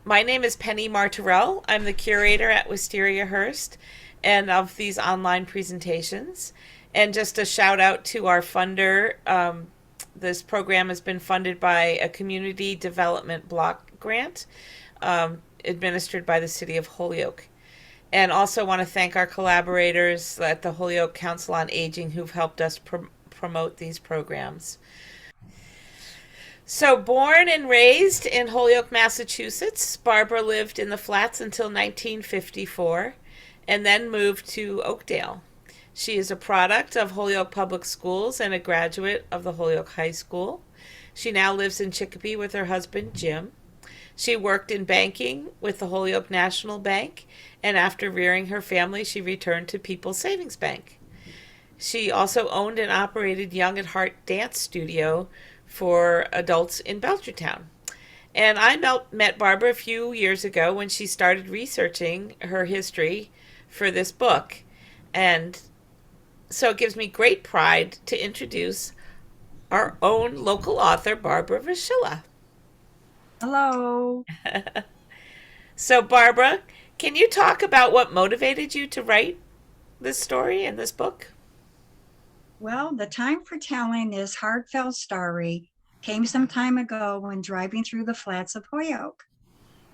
My name is Penny Martorell. I'm the curator at Wisteriahurst and of these online presentations. And just a shout out to our funder. This program has been funded by a community development block grant administered by the city of Holyoke. And also want to thank our collaborators at the Holyoke Council on Aging who've helped us promote these programs. So, born and raised in Holyoke, Massachusetts, Barbara lived in the flats until 1954 and then moved to Oakdale. She is a product of Holyoke Public Schools and a graduate of the Holyoke High School. She now lives in Chicopee with her husband, Jim. She worked in banking with the Holyoke National Bank, and after rearing her family, she returned to People's Savings Bank. She also owned and operated Young at Heart Dance Studio for adults in Belchertown. And I met Barbara a few years ago when she started researching her history for this book. And so it gives me great pride to introduce our own local author, Barbara Reschilla. Hello. So, Barbara, can you talk about what motivated you to write this story and this book? Well, the time for telling this heartfelt story came some time ago when driving through the flats of Holyoke.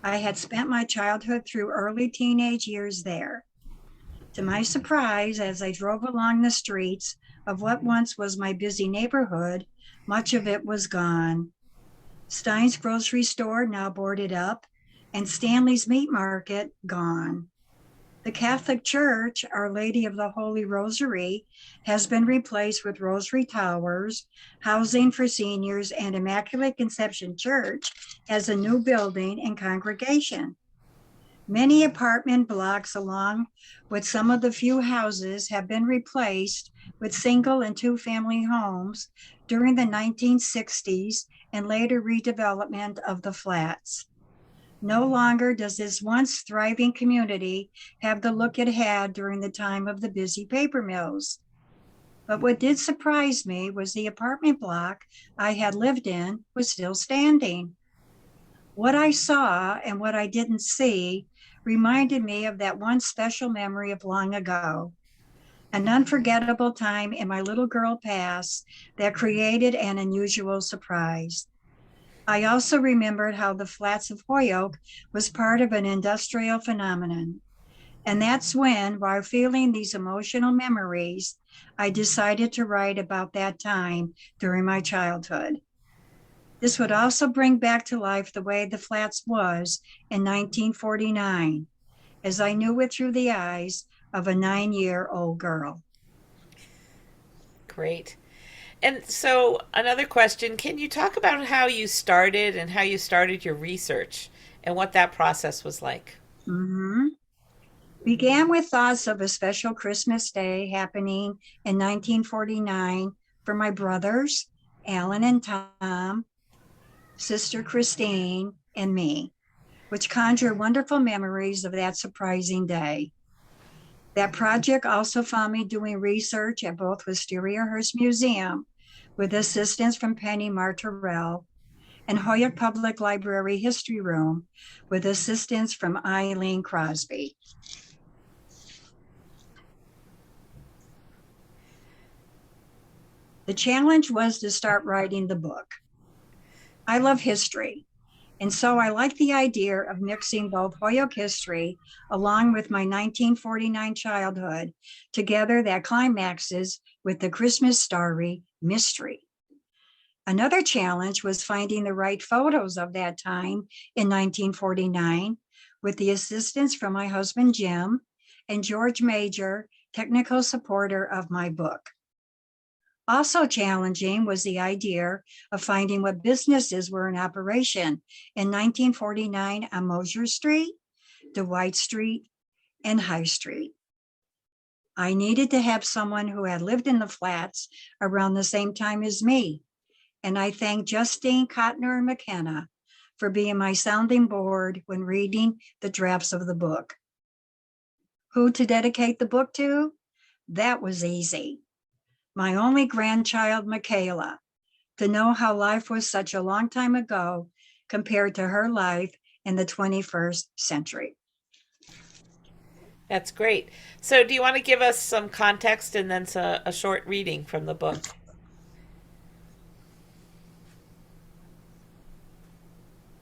I had spent my childhood through early teenage years there. To my surprise, as I drove along the streets of what once was my busy neighborhood, much of it was gone. Stein's grocery store now boarded up, and Stanley's meat market gone. The Catholic Church, Our Lady of the Holy Rosary, has been replaced with Rosary Towers, housing for seniors, and Immaculate Conception Church as a new building and congregation. Many apartment blocks, along with some of the few houses, have been replaced with single and two-family homes during the 1960s and later redevelopment of the flats. No longer does this once thriving community have the look it had during the time of the busy paper mills. But what did surprise me was the apartment block I had lived in was still standing. What I saw and what I didn't see reminded me of that one special memory of long ago, an unforgettable time in my little girl past that created an unusual surprise. I also remembered how the flats of Holyoke was part of an industrial phenomenon. And that's when, while feeling these emotional memories, I decided to write about that time during my childhood. This would also bring back to life the way the flats was in 1949, as I knew it through the eyes of a 9-year-old girl. Great. And so, another question, can you talk about how you started and how you started your research and what that process was like? Mm-hmm. Began with thoughts of a special Christmas day happening in 1949 for my brothers, Alan and Tom, sister Christine, and me, which conjure wonderful memories of that surprising day. That project also found me doing research at both Wisteriahurst Museum with assistance from Penny Martorell and Holyoke Public Library History Room with assistance from Eileen Crosby. The challenge was to start writing the book. I love history, and so I like the idea of mixing both Holyoke history along with my 1949 childhood together that climaxes with the Christmas story mystery. Another challenge was finding the right photos of that time in 1949 with the assistance from my husband, Jim, and George Major, technical supporter of my book. Also challenging was the idea of finding what businesses were in operation in 1949 on Mosier Street, Dwight Street, and High Street. I needed to have someone who had lived in the flats around the same time as me, and I thank Justine Cotner and McKenna for being my sounding board when reading the drafts of the book. Who to dedicate the book to? That was easy. My only grandchild, Michaela, to know how life was such a long time ago compared to her life in the 21st century. That's great. So, do you want to give us some context and then a short reading from the book?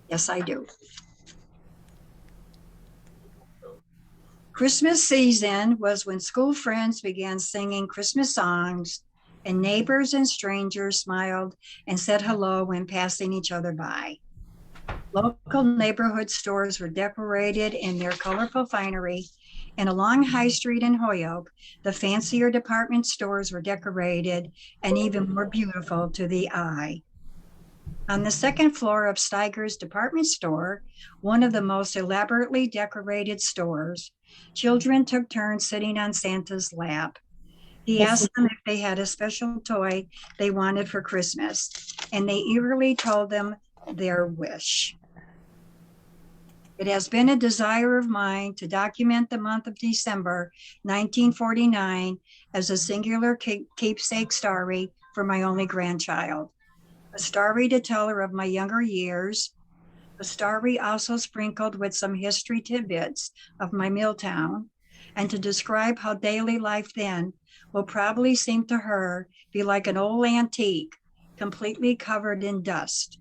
Yes, I do. Christmas season was when school friends began singing Christmas songs, and neighbors and strangers smiled and said hello when passing each other by. Local neighborhood stores were decorated in their colorful finery, and along High Street in Holyoke, the fancier department stores were decorated and even more beautiful to the eye. On the second floor of Steiger's department store, one of the most elaborately decorated stores, children took turns sitting on Santa's lap. He asked them if they had a special toy they wanted for Christmas, and they eagerly told him their wish. It has been a desire of mine to document the month of December 1949 as a singular keepsake story for my only grandchild. A story to tell her of my younger years, a story also sprinkled with some history tidbits of my Milltown, and to describe how daily life then will probably seem to her be like an old antique, completely covered in dust.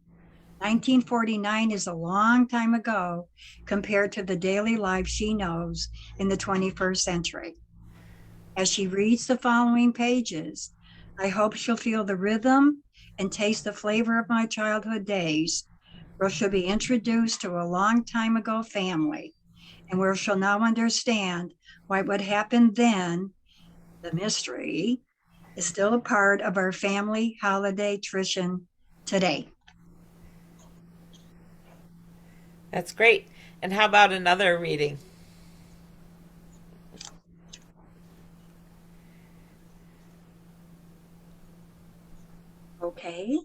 1949 is a long time ago compared to the daily life she knows in the 21st century. As she reads the following pages, I hope she'll feel the rhythm and taste the flavor of my childhood days, where she'll be introduced to a long time ago family, and where she'll now understand why what happened then, the mystery, is still a part of our family holiday tradition today. That's great. And how about another reading? Okay.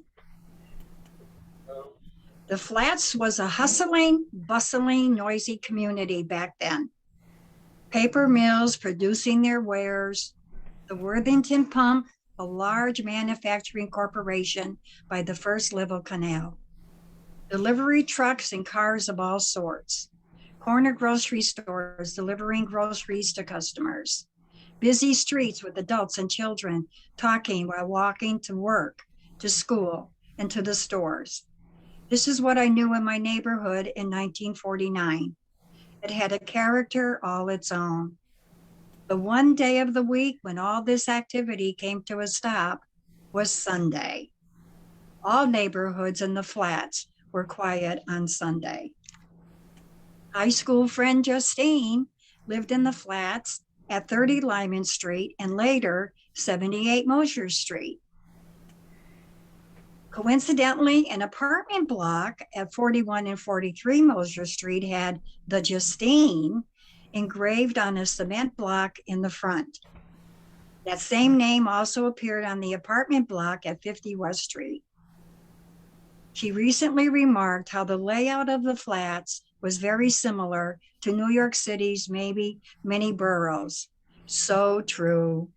The Flats was a hustling, bustling, noisy community back then. Paper mills producing their wares, the Worthington Pump, a large manufacturing corporation by the First Level Canal, delivery trucks and cars of all sorts, corner grocery stores delivering groceries to customers, busy streets with adults and children talking while walking to work, to school, and to the stores. This is what I knew in my neighborhood in 1949. It had a character all its own. The one day of the week when all this activity came to a stop was Sunday. All neighborhoods in the Flats were quiet on Sunday. High school friend Justine lived in the Flats at 30 Lyman Street and later 78 Mosher Street. Coincidentally, an apartment block at 41 and 43 Mosher Street had the Justine engraved on a cement block in the front. That same name also appeared on the apartment block at 50 West Street. She recently remarked how the layout of the Flats was very similar to New York City's maybe many boroughs. So true.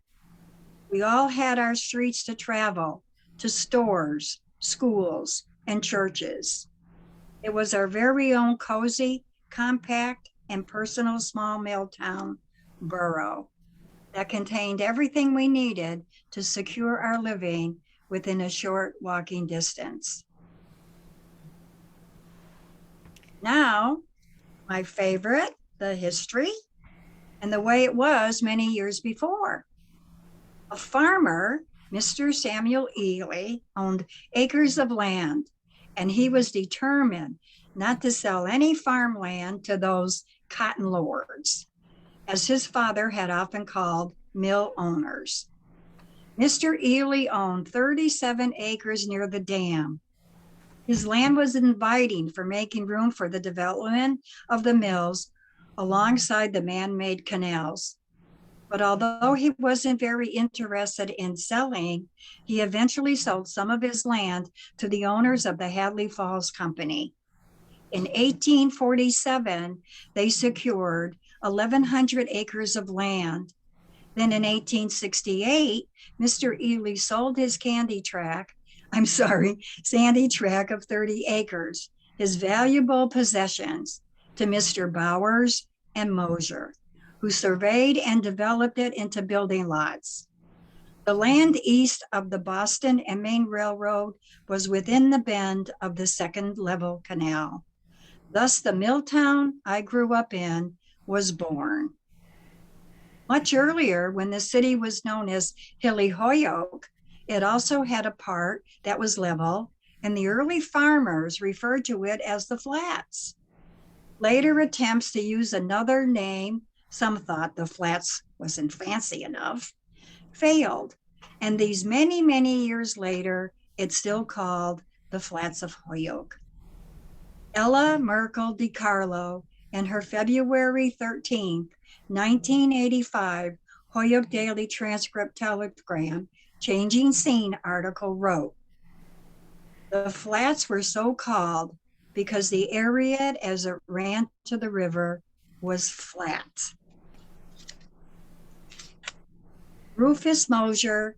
We all had our streets to travel, to stores, schools, and churches. It was our very own cozy, compact, and personal small Milltown borough that contained everything we needed to secure our living within a short walking distance. Now, my favorite, the history and the way it was many years before. A farmer, Mr. Samuel Ely, owned acres of land, and he was determined not to sell any farmland to those cotton lords, as his father had often called mill owners. Mr. Ely owned 37 acres near the dam. His land was inviting for making room for the development of the mills alongside the man-made canals. But although he wasn't very interested in selling, he eventually sold some of his land to the owners of the Hadley Falls Company. In 1847, they secured 1,100 acres of land. Then in 1868, Mr. Ely sold his sandy tract of 30 acres his valuable possessions to Mr. Bowers and Mosier, who surveyed and developed it into building lots. The land east of the Boston and Maine Railroad was within the bend of the second level canal. Thus, the Milltown I grew up in was born. Much earlier, when the city was known as Hilly Holyoke, it also had a part that was level, and the early farmers referred to it as the Flats. Later attempts to use another name, some thought the Flats wasn't fancy enough, failed. And these many, many years later, it's still called the Flats of Holyoke. Ella Merkel DiCarlo, in her February 13th, 1985 Holyoke Daily Transcript Telegram, Changing Scene article wrote, "The flats were so called because the area as it ran to the river was flat." Rufus Mosier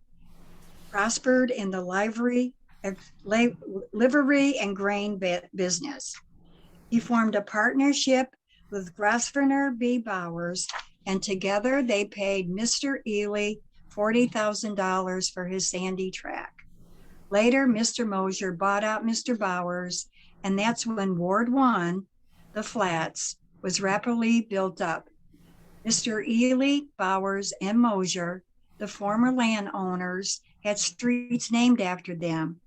prospered in the livery and grain business. He formed a partnership with Grosvenor B. Bowers, and together they paid Mr. Ely $40,000 for his sandy track. Later, Mr. Mosier bought out Mr. Bowers, and that's when Ward 1, the Flats, was rapidly built up. Mr. Ely, Bowers, and Mosier, the former landowners, had streets named after them,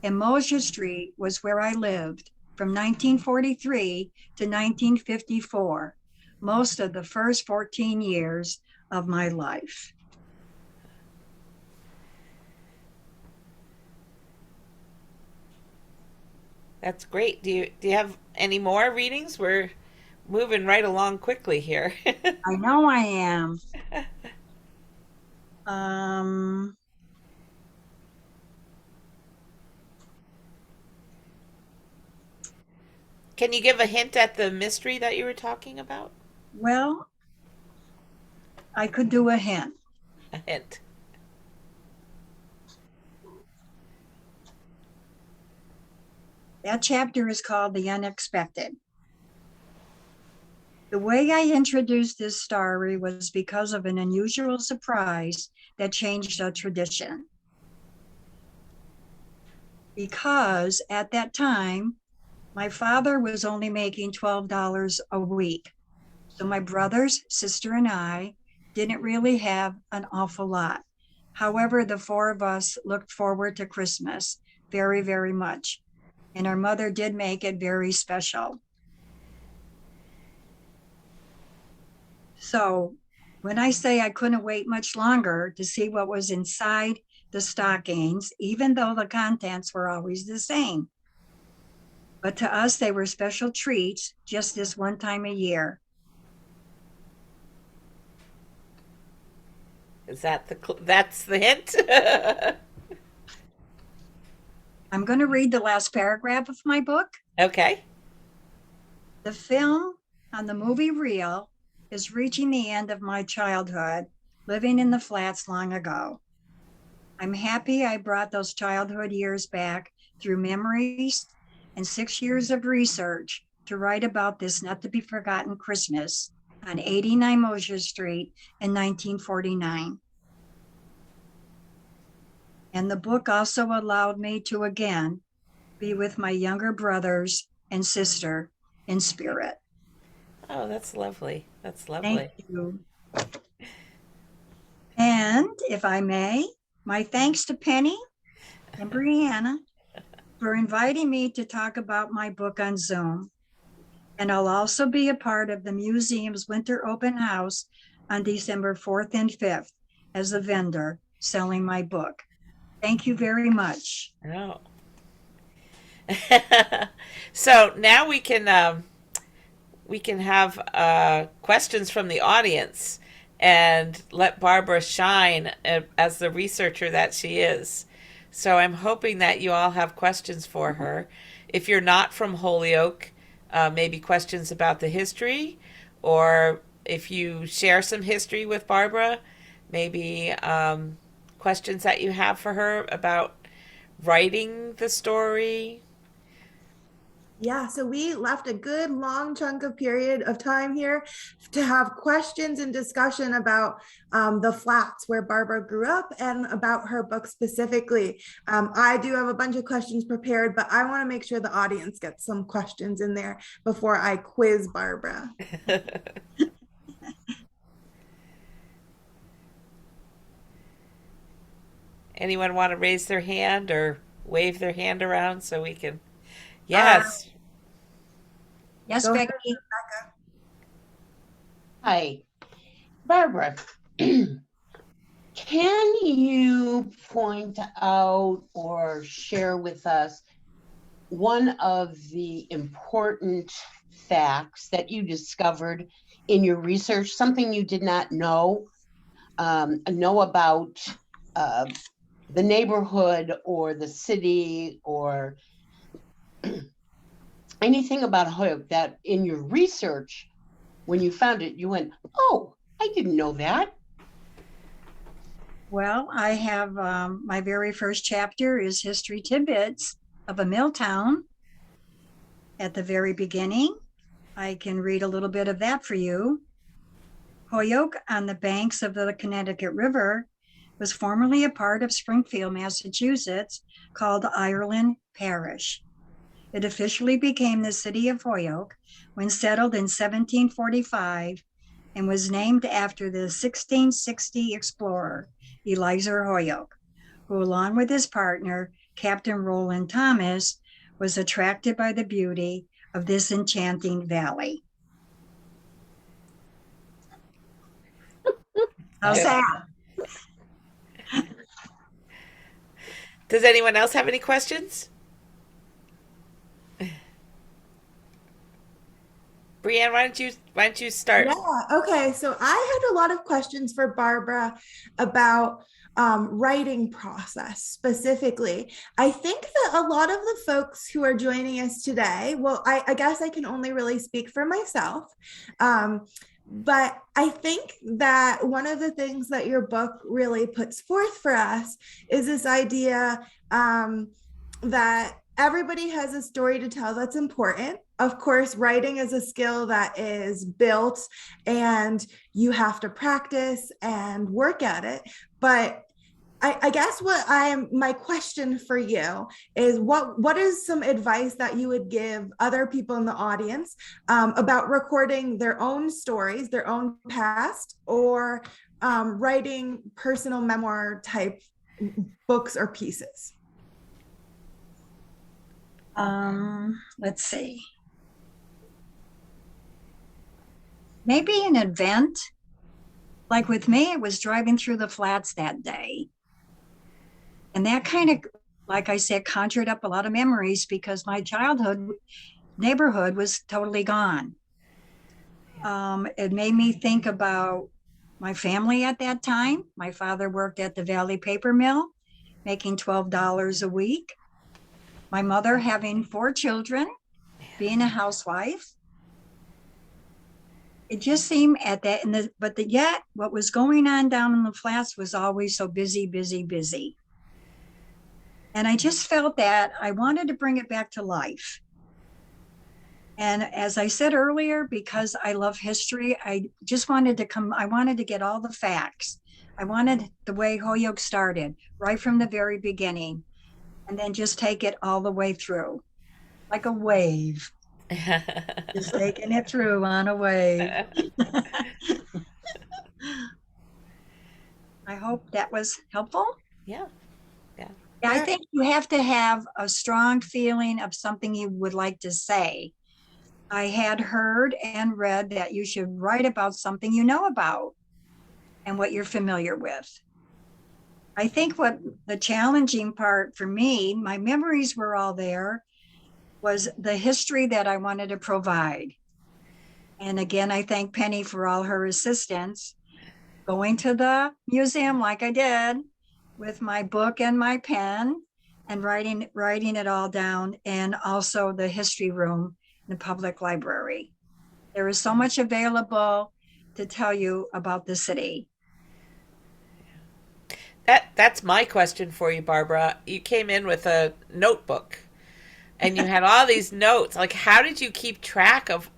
and Mosier Street was where I lived from 1943 to 1954, most of the first 14 years of my life. That's great. Do you have any more readings? We're moving right along quickly here. I know I am. Um, Can you give a hint at the mystery that you were talking about? well, I could do a hint. A hint. That chapter is called The Unexpected. The way I introduced this story was because of an unusual surprise that changed a tradition. Because at that time, my father was only making $12 a week. So my brothers, sister, and I didn't really have an awful lot. However, the four of us looked forward to Christmas very, very much. And our mother did make it very special. So when I say I couldn't wait much longer to see what was inside the stockings, even though the contents were always the same. But to us, they were special treats just this one time a year. Is that that's the hint? I'm going to read the last paragraph of my book. Okay. The film on the movie reel is reaching the end of my childhood, living in the flats long ago. I'm happy I brought those childhood years back through memories and 6 years of research to write about this not to be forgotten Christmas on 89 Mosier Street in 1949. And the book also allowed me to again be with my younger brothers and sister in spirit. Oh, that's lovely. That's Thank lovely. you. And if I may, my thanks to Penny and Brianna for inviting me to talk about my book on Zoom. And I'll also be a part of the museum's winter open house on December 4th and 5th as a vendor selling my book. Thank you very much. Oh. So now we can have questions from the audience and let Barbara shine as the researcher that she is. So I'm hoping that you all have questions for her. If you're not from Holyoke, maybe questions about the history, or if you share some history with Barbara, maybe questions that you have for her about writing the story. Yeah, so we left a good long chunk of period of time here to have questions and discussion about the flats where Barbara grew up and about her book specifically. I do have a bunch of questions prepared, but I want to make sure the audience gets some questions in there before I quiz Barbara. Anyone want to raise their hand or wave their hand around so we can? Uh, Yes. Yes, Go ahead. Becky. Hi, Barbara. Can you point out or share with us one of the important facts that you discovered in your research, something you did not know about the neighborhood or the city or anything about Holyoke that in your research, when you found it, you went, oh, I didn't know that. Well, I have my very first chapter is History Tidbits of a Milltown at the very beginning. I can read a little bit of that for you. Holyoke, on the banks of the Connecticut River, was formerly a part of Springfield, Massachusetts, called Ireland Parish. It officially became the city of Holyoke when settled in 1745 and was named after the 1660 explorer, Eliza Holyoke, who, along with his partner, Captain Roland Thomas, was attracted by the beauty of this enchanting valley. How's that? Does anyone else have any questions? Brianne, why don't you start? Yeah, okay. So I had a lot of questions for Barbara about writing process specifically. I think that a lot of the folks who are joining us today, well, I guess I can only really speak for myself. But I think that one of the things that your book really puts forth for us is this idea that everybody has a story to tell that's important. Of course, writing is a skill that is built and you have to practice and work at it. But I guess my question for you is what is some advice that you would give other people in the audience about recording their own stories, their own past, or writing personal memoir type books or pieces? Let's see. Maybe an event. Like with me, it was driving through the flats that day. And that kind of, like I said, conjured up a lot of memories because my childhood neighborhood was totally gone. It made me think about my family at that time. My father worked at the Valley Paper Mill, making $12 a week. My mother having 4 children, being a housewife. It just seemed at that, yet what was going on down in the flats was always so busy, busy, busy. And I just felt that I wanted to bring it back to life. And as I said earlier, because I love history, I wanted to get all the facts. I wanted the way Holyoke started, right from the very beginning, and then just take it all the way through, like a wave. Just taking it through on a wave. I hope that was helpful. Yeah. I think you have to have a strong feeling of something you would like to say. I had heard and read that you should write about something you know about and what you're familiar with. I think what the challenging part for me, my memories were all there, was the history that I wanted to provide. And again, I thank Penny for all her assistance. Going to the museum like I did with my book and my pen and writing it all down, and also the history room in the public library. There is so much available to tell you about the city. That's my question for you, Barbara. You came in with a notebook. And you had all these notes. Like, how did you keep track of,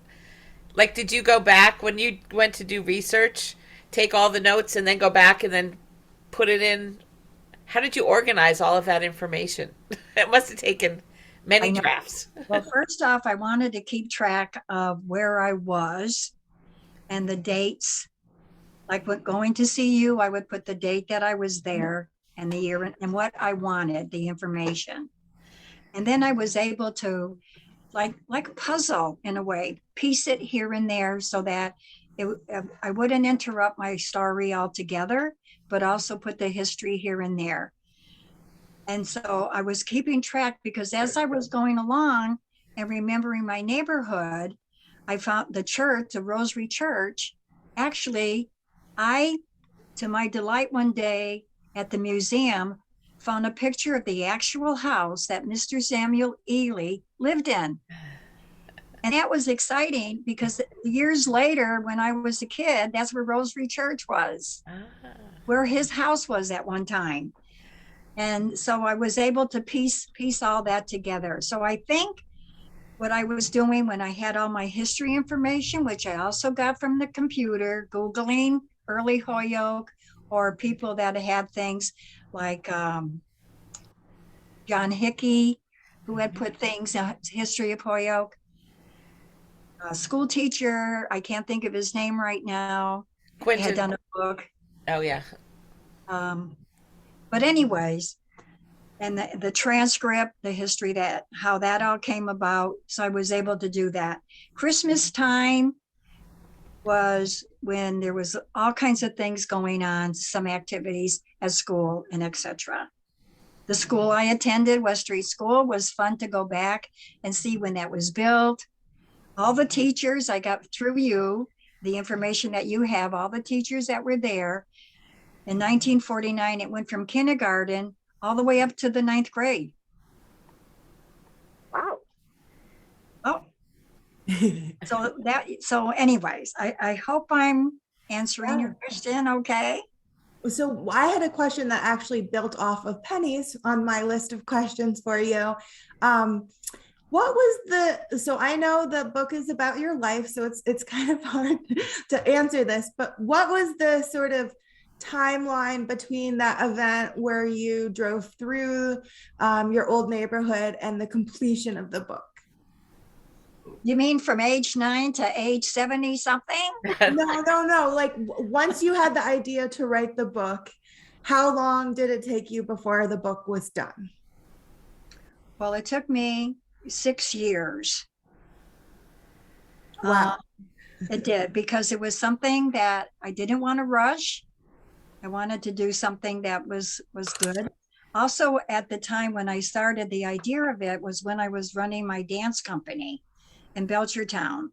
like, did you go back when you went to do research, take all the notes and then go back and then put it in? How did you organize all of that information? It must have taken I many know. drafts. Well, first off, I wanted to keep track of where I was and the dates. Like when going to see you, I would put the date that I was there and the year and what I wanted, the information. And then I was able to, like a puzzle in a way, piece it here and there so that I wouldn't interrupt my story altogether, but also put the history here and there. And so I was keeping track because as I was going along and remembering my neighborhood, I found the church, the Rosary Church. Actually, to my delight one day at the museum, found a picture of the actual house that Mr. Samuel Ely lived in. And that was exciting because years later, when I was a kid, that's where Rosary Church was, where his house was at one time. And so I was able to piece all that together. So I think what I was doing when I had all my history information, which I also got from the computer, Googling early Holyoke, or people that had things like John Hickey, who had put things in history of Holyoke. A school teacher, I can't think of his name right now, had done a book. Oh, yeah. But anyways, and the transcript, the history, that how that all came about. So I was able to do that. Christmas time was when there was all kinds of things going on, some activities at school and etc. The school I attended, West Street School, was fun to go back and see when that was built. All the teachers I got through you, the information that you have, all the teachers that were there. In 1949, it went from kindergarten all the way up to the 9th grade. Wow. Oh, so anyways, I hope I'm answering your question okay. So I had a question that actually built off of Penny's on my list of questions for you. So I know the book is about your life, so it's kind of hard to answer this, but what was the sort of timeline between that event where you drove through your old neighborhood and the completion of the book? You mean from age 9 to age 70 something? No. Like once you had the idea to write the book, how long did it take you before the book was done? Well, it took me 6 years. Wow. It did, because it was something that I didn't want to rush. I wanted to do something that was good. Also, at the time when I started, the idea of it was when I was running my dance company in Belchertown.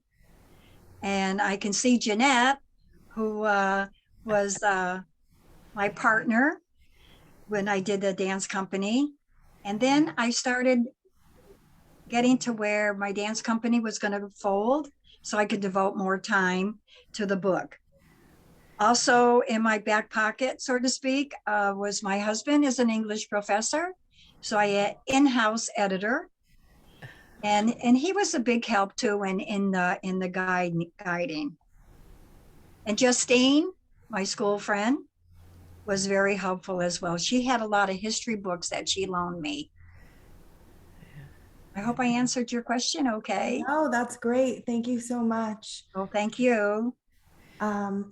And I can see Jeanette, who was my partner when I did the dance company. And then I started getting to where my dance company was going to fold, so I could devote more time to the book. Also in my back pocket, so to speak, was my husband is an English professor. So I had in-house editor. And he was a big help too in the guiding. And Justine, my school friend, was very helpful as well. She had a lot of history books that she loaned me. I hope I answered your question okay. Oh, that's great. Thank you so much. Oh, thank you.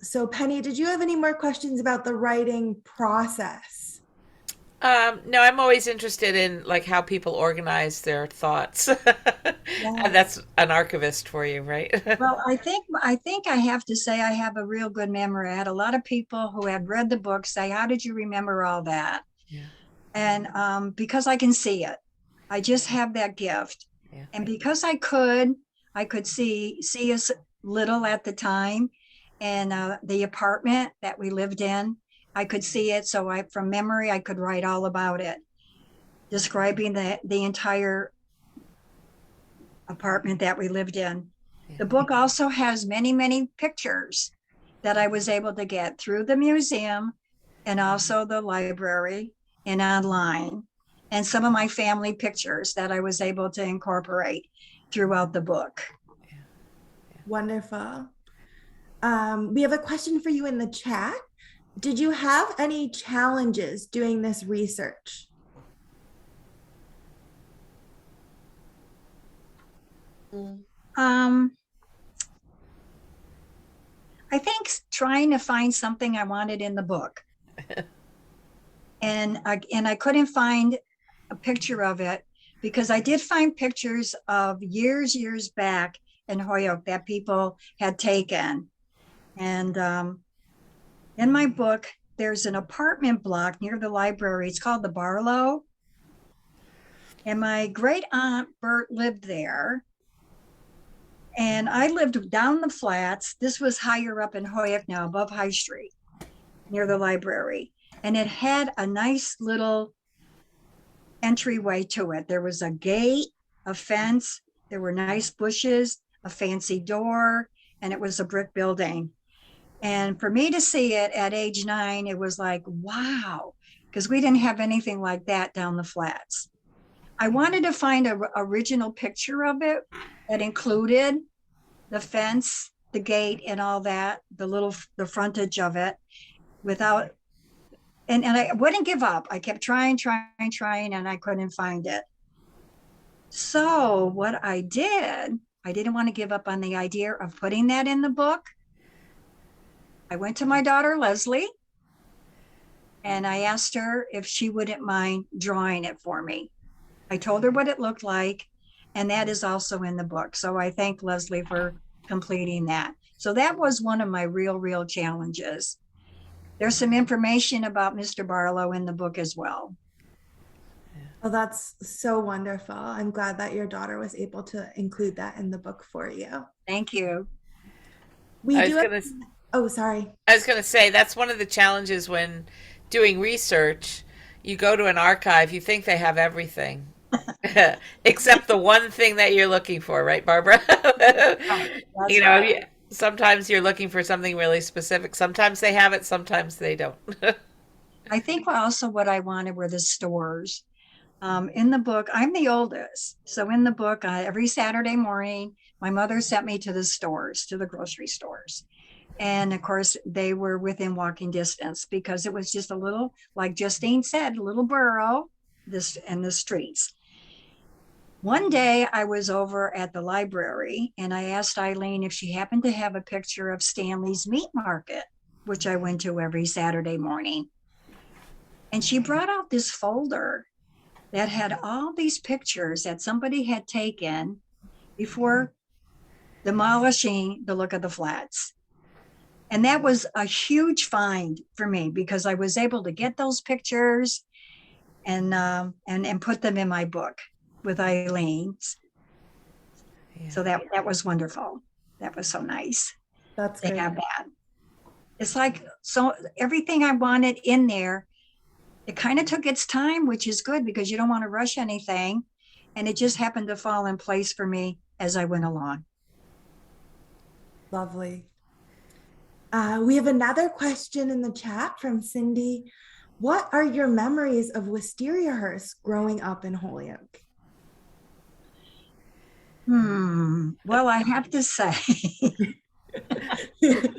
So Penny, did you have any more questions about the writing process? No, I'm always interested in like how people organize their thoughts. And that's an archivist for you, right? Well, I think I have to say I have a real good memory. I had a lot of people who had read the book say, "How did you remember all that?" Yeah. And because I can see it, I just have that gift. Yeah. And because I could see us little at the time, and the apartment that we lived in, I could see it. So from memory, I could write all about it, describing the entire apartment that we lived in. The book also has many, many pictures that I was able to get through the museum and also the library and online. and some of my family pictures that I was able to incorporate throughout the book. Wonderful. We have a question for you in the chat. Did you have any challenges doing this research? I think trying to find something I wanted in the book. And I couldn't find a picture of it, because I did find pictures of years back in Holyoke that people had taken. And in my book, there's an apartment block near the library. It's called the Barlow. And my great aunt Bert lived there. And I lived down the flats. This was higher up in Holyoke now, above High Street, near the library. And it had a nice little entryway to it. There was a gate, a fence, there were nice bushes, a fancy door, and it was a brick building. And for me to see it at age 9, it was like, wow, because we didn't have anything like that down the flats. I wanted to find an original picture of it that included the fence, the gate, and all that, the frontage of it, without, and I wouldn't give up. I kept trying, and I couldn't find it. So what I did, I didn't want to give up on the idea of putting that in the book. I went to my daughter, Leslie, and I asked her if she wouldn't mind drawing it for me. I told her what it looked like, and that is also in the book. So I thank Leslie for completing that. So that was one of my real challenges. There's some information about Mr. Barlow in the book as well. Oh, that's so wonderful. I'm glad that your daughter was able to include that in the book for you. Thank you. Oh, sorry. I was going to say, that's one of the challenges when doing research. You go to an archive, you think they have everything. Except the one thing that you're looking for, right, Barbara? You know, right. Sometimes you're looking for something really specific. Sometimes they have it, sometimes they don't. I think also what I wanted were the stores. In the book, I'm the oldest. So in the book, every Saturday morning, my mother sent me to the stores, to the grocery stores. And of course, they were within walking distance, because it was just a little, like Justine said, a little borough in the streets. One day I was over at the library and I asked Eileen if she happened to have a picture of Stanley's Meat Market, which I went to every Saturday morning. And she brought out this folder that had all these pictures that somebody had taken before demolishing the look of the flats. And that was a huge find for me, because I was able to get those pictures and put them in my book with Eileen's. Yeah. So that was wonderful. That was so nice. That's to great. have that. It's like, so everything I wanted in there, it kind of took its time, which is good because you don't want to rush anything. And it just happened to fall in place for me as I went along. Lovely. We have another question in the chat from Cindy. What are your memories of Wisteriahurst growing up in Holyoke? Well, I have to say,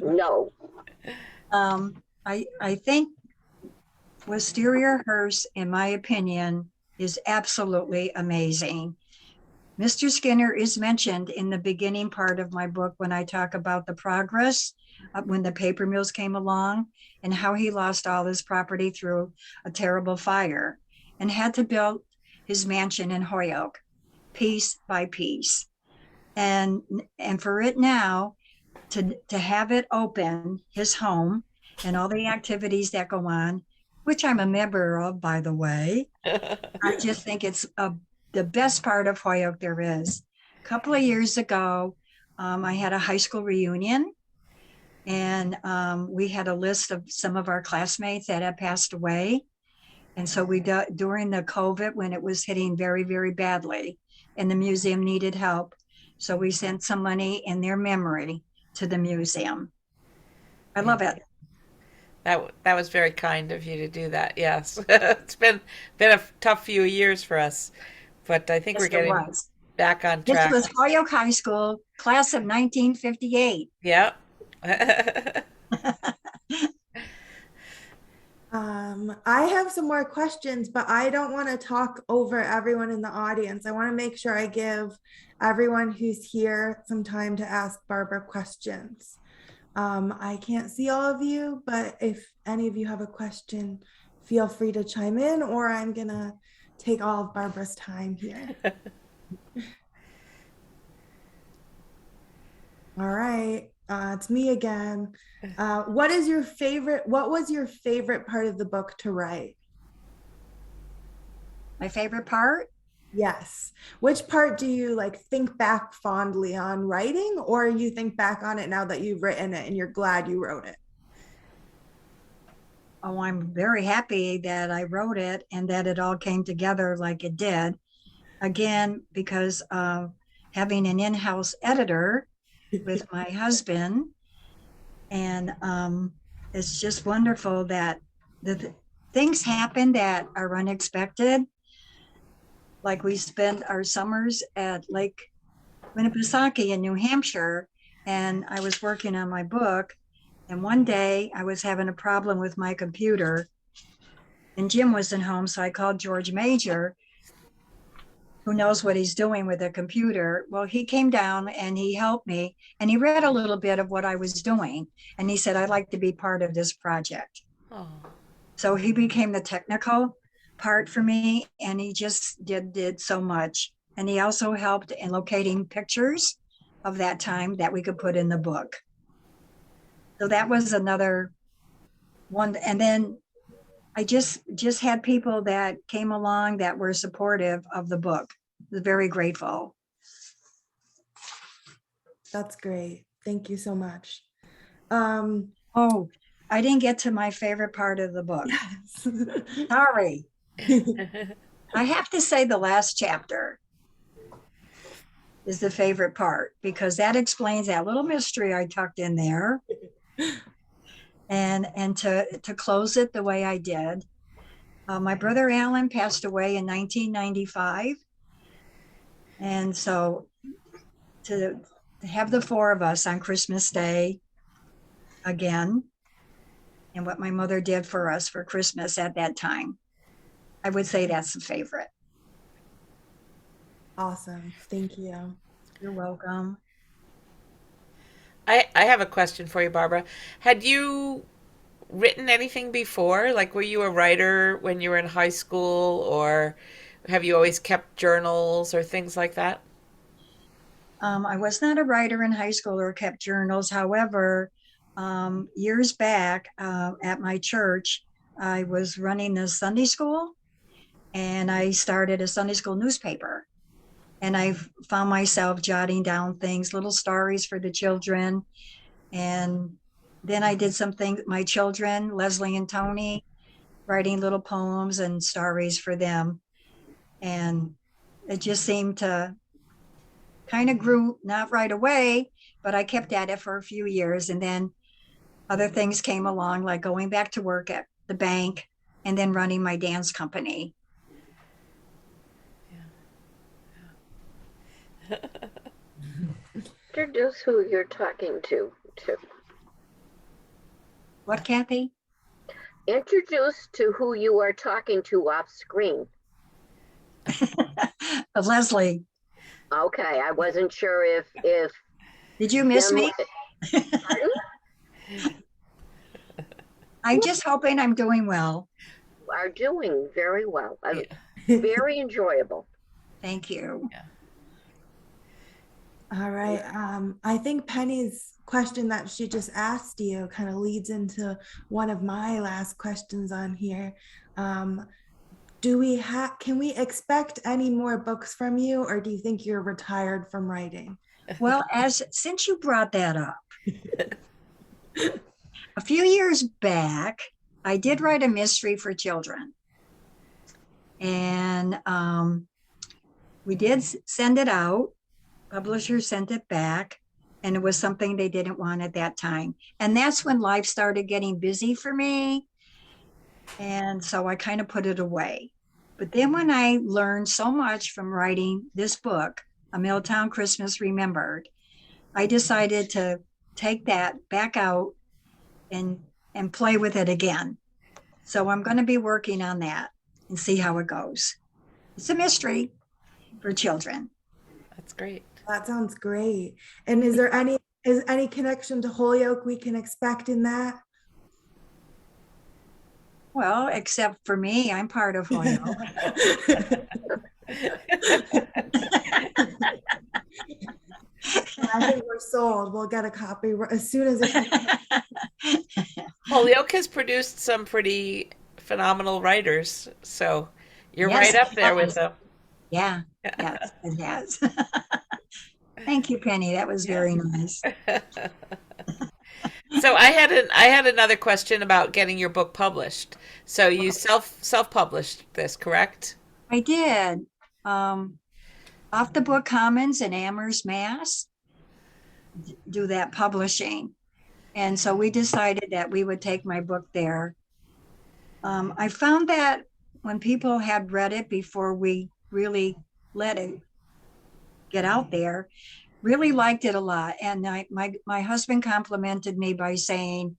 No. I think Wisteriahurst, in my opinion, is absolutely amazing. Mr. Skinner is mentioned in the beginning part of my book when I talk about the progress when the paper mills came along and how he lost all his property through a terrible fire and had to build his mansion in Holyoke, piece by piece. And for it now to have it open, his home, and all the activities that go on, which I'm a member of, by the way, I just think it's the best part of Holyoke there is. A couple of years ago, I had a high school reunion, and we had a list of some of our classmates that had passed away. And so during the COVID, when it was hitting very, very badly, and the museum needed help, so we sent some money in their memory to the museum. I love it. That was very kind of you to do that. Yes, it's been a tough few years for us, but I think we're Yes, it getting was. back on This track. was Holyoke High School, class of 1958. Yep. I have some more questions, but I don't want to talk over everyone in the audience. I want to make sure I give everyone who's here some time to ask Barbara questions. I can't see all of you, but if any of you have a question, feel free to chime in, or I'm gonna take all of Barbara's time here. All right, it's me again. What was your favorite part of the book to write? My favorite part? Yes. Which part do you like think back fondly on writing, or you think back on it now that you've written it and you're glad you wrote it? Oh, I'm very happy that I wrote it and that it all came together like it did. Again, because of having an in-house editor with my husband. And it's just wonderful that the things happen that are unexpected. Like we spend our summers at Lake Winnipesaukee in New Hampshire, and I was working on my book. And one day I was having a problem with my computer, and Jim wasn't home, so I called George Major, who knows what he's doing with a computer. Well, he came down and he helped me, and he read a little bit of what I was doing, and he said, I'd like to be part of this project. Oh. So he became the technical part for me, and he just did so much. And he also helped in locating pictures of that time that we could put in the book. So that was another one. And then I just had people that came along that were supportive of the book. I was very grateful. That's great. Thank you so much. Oh, I didn't get to my favorite part of the book. Yes. Sorry. I have to say the last chapter is the favorite part, because that explains that little mystery I tucked in there. And to close it the way I did. My brother Alan passed away in 1995. And so to have the four of us on Christmas Day again, and what my mother did for us for Christmas at that time, I would say that's the favorite. Awesome. Thank you. You're welcome. I have a question for you, Barbara. Had you written anything before? Like, were you a writer when you were in high school, or have you always kept journals or things like that? I was not a writer in high school or kept journals. However, years back at my church, I was running a Sunday school, and I started a Sunday school newspaper. And I found myself jotting down things, little stories for the children. And then I did something, my children, Leslie and Tony, writing little poems and stories for them. And it just seemed to kind of grew, not right away, but I kept at it for a few years. And then other things came along, like going back to work at the bank and then running my dance company. Introduce who you're talking to. What, Kathy? Introduce to who you are talking to off screen. Leslie. Okay, I wasn't sure if Did you miss me? Pardon? I'm just hoping I'm doing well. You are doing very well. Yeah. Very enjoyable. Thank you. All right. I think Penny's question that she just asked you kind of leads into one of my last questions on here. Can we expect any more books from you, or do you think you're retired from writing? Well, since you brought that up, a few years back, I did write a mystery for children. And we did send it out. Publisher sent it back, and it was something they didn't want at that time. And that's when life started getting busy for me. And so I kind of put it away. But then when I learned so much from writing this book, A Milltown Christmas Remembered, I decided to take that back out and play with it again. So I'm going to be working on that and see how it goes. It's a mystery for children. That's great. That sounds great. And is any connection to Holyoke we can expect in that? Well, except for me, I'm part of Holyoke. I think we're sold. We'll get a copy as soon as it comes. Holyoke has produced some pretty phenomenal writers, so you're Yes, right up there with them. Yeah, yes, it has. Thank you, Penny. That was very nice. So I had another question about getting your book published. So you self-published this, correct? I did. Off the Book Commons in Amherst, Mass. Do that publishing. And so we decided that we would take my book there. I found that when people had read it before we really let it get out there, really liked it a lot. And my husband complimented me by saying,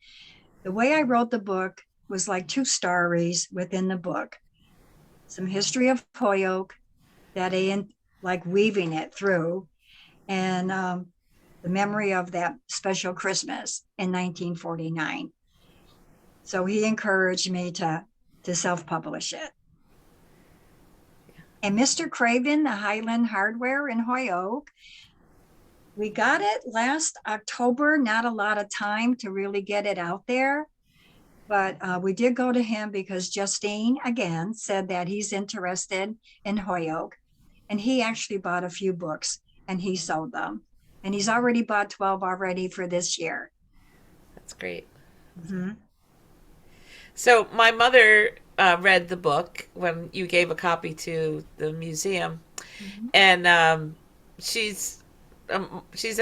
the way I wrote the book was like two stories within the book. Some history of Holyoke that like weaving it through, and the memory of that special Christmas in 1949. So he encouraged me to self-publish it. And Mr. Craven, the Highland Hardware in Holyoke, we got it last October, not a lot of time to really get it out there. But we did go to him because Justine, again, said that he's interested in Holyoke. And he actually bought a few books and he sold them. And he's already bought 12 already for this year. That's great. Mm-hmm. So my mother read the book when you gave a copy to the museum, and she's in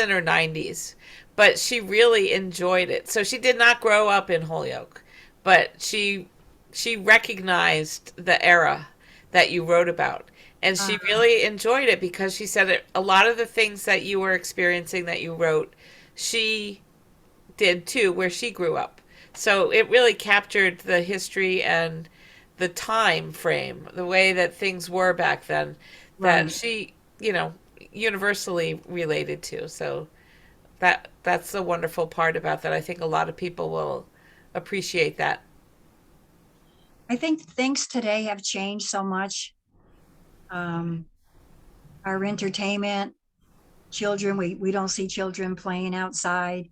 her 90s, but she really enjoyed it. So she did not grow up in Holyoke, but she recognized the era that you wrote about. And she really enjoyed it because she said a lot of the things that you were experiencing that you wrote, she did too, where she grew up. So it really captured the history and the time frame, the way that things were back then, that she, universally related to. So that's the wonderful part about that. I think a lot of people will appreciate that. I think things today have changed so much. Our entertainment, children, we don't see children playing outside.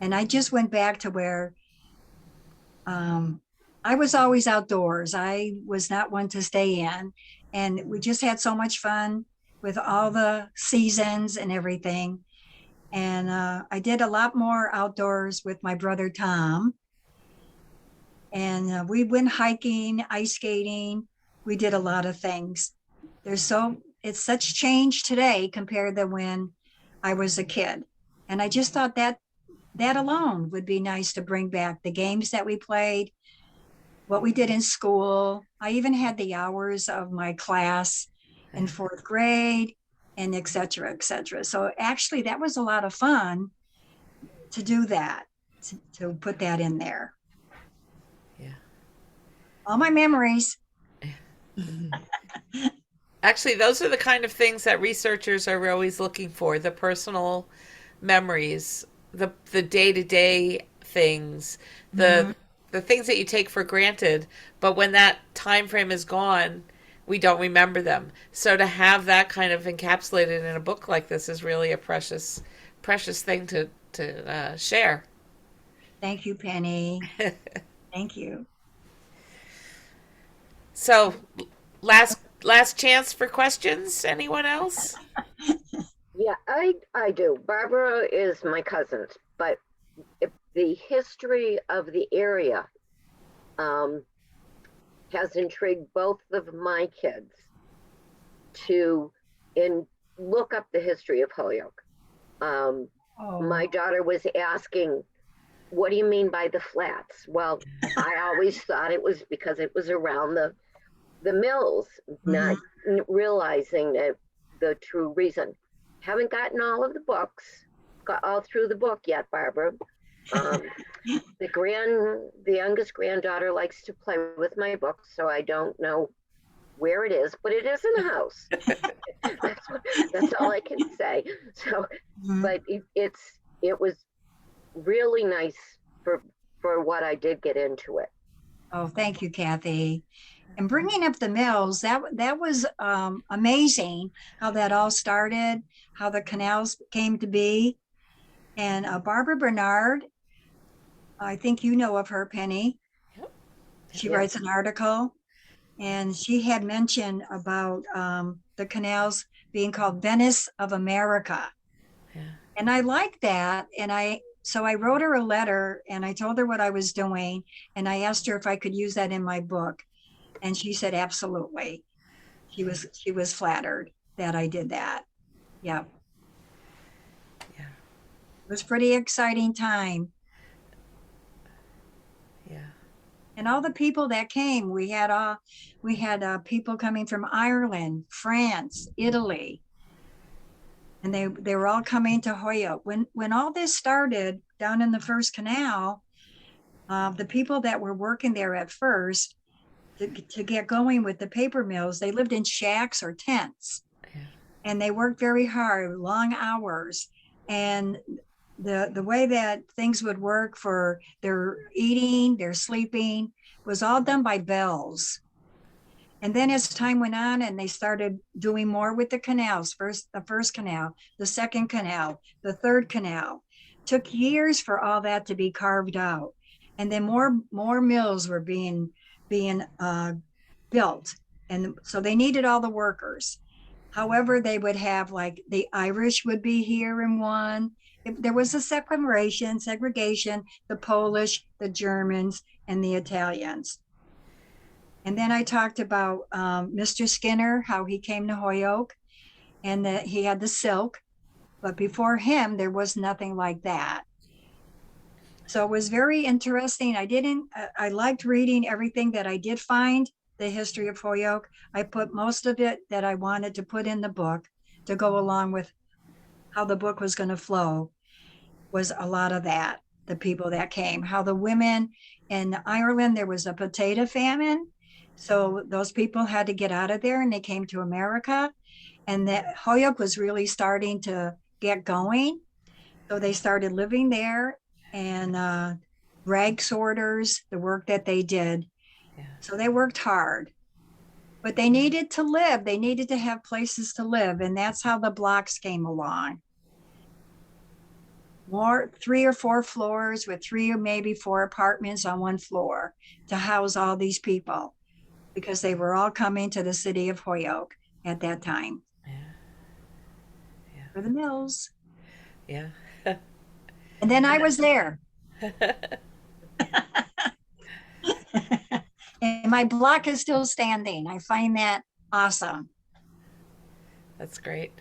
And I just went back to where I was always outdoors. I was not one to stay in. And we just had so much fun with all the seasons and everything. And I did a lot more outdoors with my brother Tom. And we went hiking, ice skating. We did a lot of things. It's such change today compared to when I was a kid. And I just thought that alone would be nice to bring back, the games that we played, what we did in school. I even had the hours of my class in fourth grade, and et cetera, et cetera. So actually that was a lot of fun to do that, to put that in there. Yeah. All my memories. Actually, those are the kind of things that researchers are always looking for, the personal memories, the day-to-day things, the things that you take for granted, but when that time frame is gone, we don't remember them. So to have that kind of encapsulated in a book like this is really a precious thing to share. Thank you, Penny. Thank you. So last chance for questions. Anyone else? Yeah, I do. Barbara is my cousin, but the history of the area has intrigued both of my kids to look up the history of Holyoke. my daughter was asking, what do you mean by the flats? Well, I always thought it was because it was around the mills, not realizing that the true reason. Haven't gotten all of the books, got all through the book yet, Barbara. The youngest granddaughter likes to play with my books, so I don't know where it is, but it is in the house. That's all I can say. So, but it was really nice for what I did get into it. Oh, thank you, Kathy. And bringing up the mills, that was amazing how that all started, how the canals came to be. And Barbara Bernard, I think you know of her, Penny. Yep. She Yeah. writes an article, and she had mentioned about the canals being called Venice of America. Yeah. And I liked that. So I wrote her a letter and I told her what I was doing. And I asked her if I could use that in my book. And she said, absolutely. She was flattered that I did that. Yeah. Yeah. It was pretty exciting time. Yeah. And all the people that came, we had people coming from Ireland, France, Italy, and they were all coming to Holyoke. When all this started down in the first canal, the people that were working there at first to get going with the paper mills, they lived in shacks or tents, and they worked very hard, long hours, and the way that things would work for their eating, their sleeping was all done by bells. And then as time went on and they started doing more with the canals, the first canal, the second canal, the third canal, took years for all that to be carved out. And then more mills were being built. And so they needed all the workers. However, they would have, like, the Irish would be here in one. There was a segregation, the Polish, the Germans, and the Italians. And then I talked about Mr. Skinner, how he came to Holyoke, and that he had the silk. But before him, there was nothing like that. So it was very interesting. I liked reading everything that I did find, the history of Holyoke. I put most of it that I wanted to put in the book to go along with how the book was going to flow, was a lot of that, the people that came, how the women in Ireland, there was a potato famine. So those people had to get out of there and they came to America, and that Holyoke was really starting to get going. So they started living there, and rag sorters, the work that they did. Yeah. So they worked hard, but they needed to live. They needed to have places to live. And that's how the blocks came along. 3 or 4 floors with 3 or maybe 4 apartments on one floor to house all these people, because they were all coming to the city of Holyoke at that time. Yeah. For the mills. Yeah. And then I was there. And my block is still standing. I find that awesome. That's great.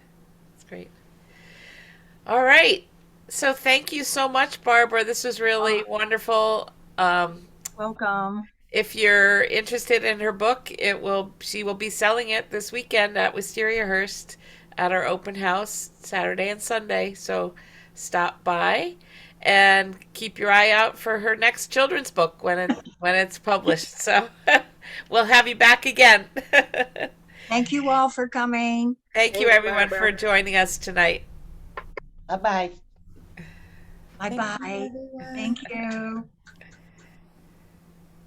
That's great. All right. So thank you so much, Barbara. This was really wonderful. Welcome. If you're interested in her book, she will be selling it this weekend at Wisteriahurst at our open house Saturday and Sunday. So stop by and keep your eye out for her next children's book when it's published. So we'll have you back again. Thank you all for coming. Thank you, Thanks, everyone, Barbara. for joining us tonight. Bye-bye. Bye-bye. everyone. Thank you.